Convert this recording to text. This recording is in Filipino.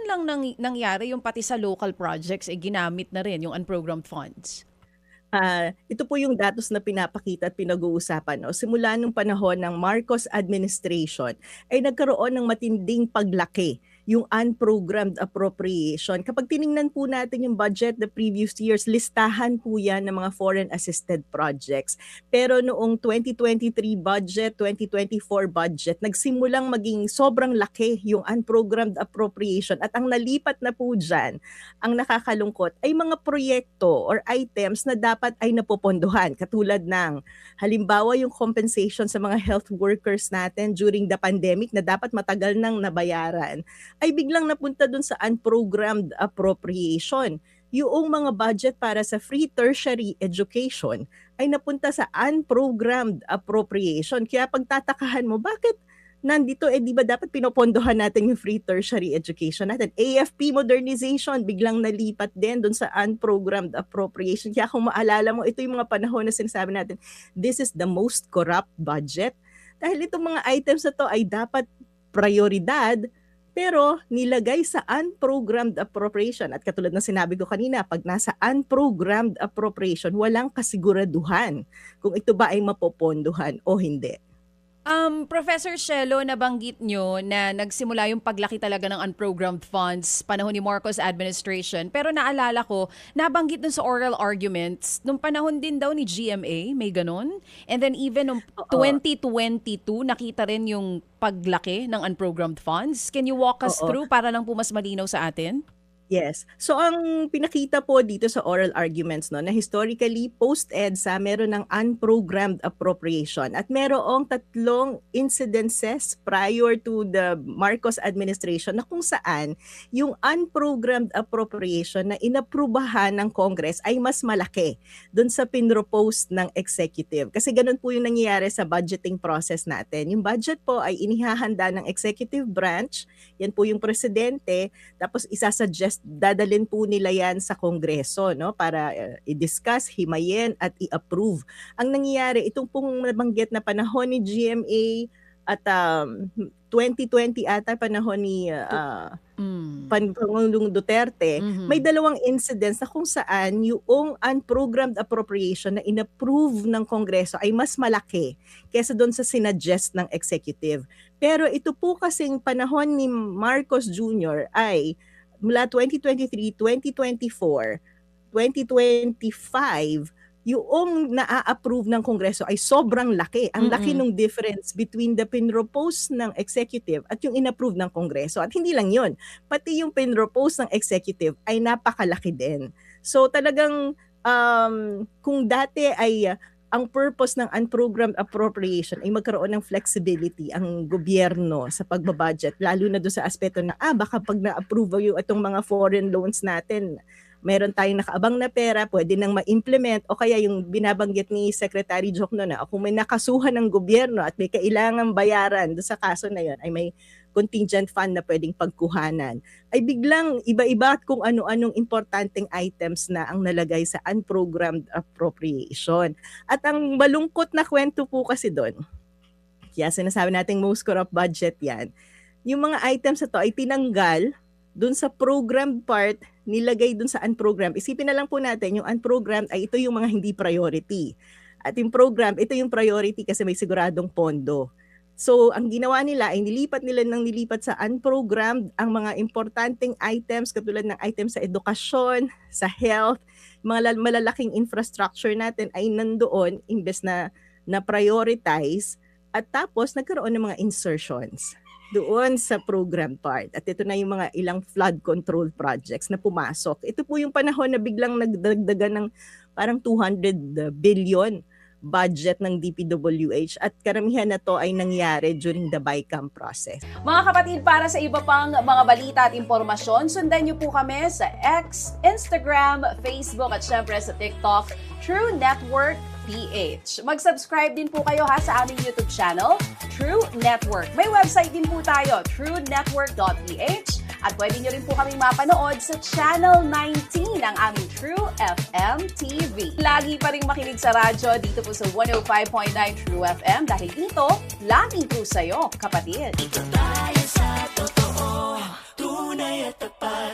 kailan lang nangyari yung pati sa local projects ginamit na rin yung unprogrammed funds? Ito po yung datos na pinapakita at pinag-uusapan 'no. Simula nung panahon ng Marcos administration ay nagkaroon ng matinding paglaki yung unprogrammed appropriation. Kapag tiningnan po natin yung budget the previous years, listahan po yan ng mga foreign assisted projects. Pero noong 2023 budget, 2024 budget, nagsimulang maging sobrang laki yung unprogrammed appropriation at ang nalipat na po diyan, ang nakakalungkot ay mga proyekto or items na dapat ay napopondohan katulad ng halimbawa yung compensation sa mga health workers natin during the pandemic na dapat matagal nang nabayaran ay biglang napunta dun sa unprogrammed appropriation. Yung mga budget para sa free tertiary education ay napunta sa unprogrammed appropriation. Kaya pagtatakahan mo, bakit nandito, di ba dapat pinopondohan natin yung free tertiary education natin? AFP modernization, biglang nalipat din doon sa unprogrammed appropriation. Kaya kung maalala mo, ito yung mga panahon na sinasabi natin, this is the most corrupt budget. Dahil itong mga items na to ay dapat prioridad, pero nilagay sa unprogrammed appropriation. At katulad ng sinabi ko kanina, pag nasa unprogrammed appropriation, walang kasiguraduhan kung ito ba ay mapopondohan o hindi. Professor Shelo, nabanggit nyo na nagsimula yung paglaki talaga ng unprogrammed funds panahon ni Marcos administration. Pero naalala ko, nabanggit dun sa oral arguments, nung panahon din daw ni GMA, may ganon. And then even nung 2022, nakita rin yung paglaki ng unprogrammed funds. Can you walk us through para lang po mas malinaw sa atin? Yes. So ang pinakita po dito sa oral arguments no na historically post-EDSA meron ng unprogrammed appropriation at merong tatlong incidences prior to the Marcos administration na kung saan yung unprogrammed appropriation na inaprubahan ng Congress ay mas malaki dun sa pinropose ng executive. Kasi ganun po yung nangyayari sa budgeting process natin. Yung budget po ay inihahanda ng executive branch, yan po yung presidente, tapos isasuggest dadalhin po nila yan sa Kongreso no para i-discuss, himayin at i-approve. Ang nangyayari itong pong nabanggit na panahon ni GMA at 2020 ata panahon ni Pangulong Duterte, may dalawang incidents na kung saan yung unprogrammed appropriation na inapprove ng Kongreso ay mas malaki kaysa doon sa sinuggest ng executive. Pero ito po kasing panahon ni Marcos Jr. ay mula 2023, 2024, 2025, yung na-approve ng Kongreso ay sobrang laki. Ang laki ng difference between the pinropose ng executive at yung inapprove ng Kongreso. At hindi lang yun, pati yung pinropose ng executive ay napakalaki din. So talagang kung dati ay ang purpose ng unprogrammed appropriation ay magkaroon ng flexibility ang gobyerno sa pagbabudget, lalo na doon sa aspeto na baka pag na-approve yung itong mga foreign loans natin, meron tayong nakaabang na pera, pwede nang ma-implement, o kaya yung binabanggit ni Secretary Jokno na kung may nakasuhan ng gobyerno at may kailangang bayaran doon sa kaso na yon ay may contingent fund na pwedeng pagkuhanan, ay biglang iba-iba at kung ano-anong importanteng items na ang nalagay sa unprogrammed appropriation. At ang malungkot na kwento po kasi doon, kaya sinasabi nating most corrupt budget yan, yung mga items na to ay tinanggal doon sa programmed part, nilagay doon sa unprogrammed. Isipin na lang po natin, yung unprogrammed ay ito yung mga hindi priority. At yung program, ito yung priority kasi may siguradong pondo. So, ang ginawa nila ay nilipat sa unprogrammed ang mga importanteng items katulad ng items sa edukasyon, sa health, mga malalaking infrastructure natin ay nandoon imbes na prioritize at tapos nagkaroon ng mga insertions doon sa program part. At ito na yung mga ilang flood control projects na pumasok. Ito po yung panahon na biglang nagdagdagan ng parang 200 billion budget ng DPWH at karamihan na to ay nangyari during the BICAM process. Mga kapatid, para sa iba pang mga balita at impormasyon, sundan niyo po kami sa X, Instagram, Facebook at syempre sa TikTok, True Network PH. Mag-subscribe din po kayo sa aming YouTube channel, True Network. May website din po tayo, truenetwork.ph. At pwede nyo rin po kaming mapanood sa Channel 19 ng aming True FM TV. Lagi pa rin makinig sa radyo dito po sa 105.9 True FM dahil dito, laging true sa'yo, kapatid. Ito tayo sa totoo, tunay let the party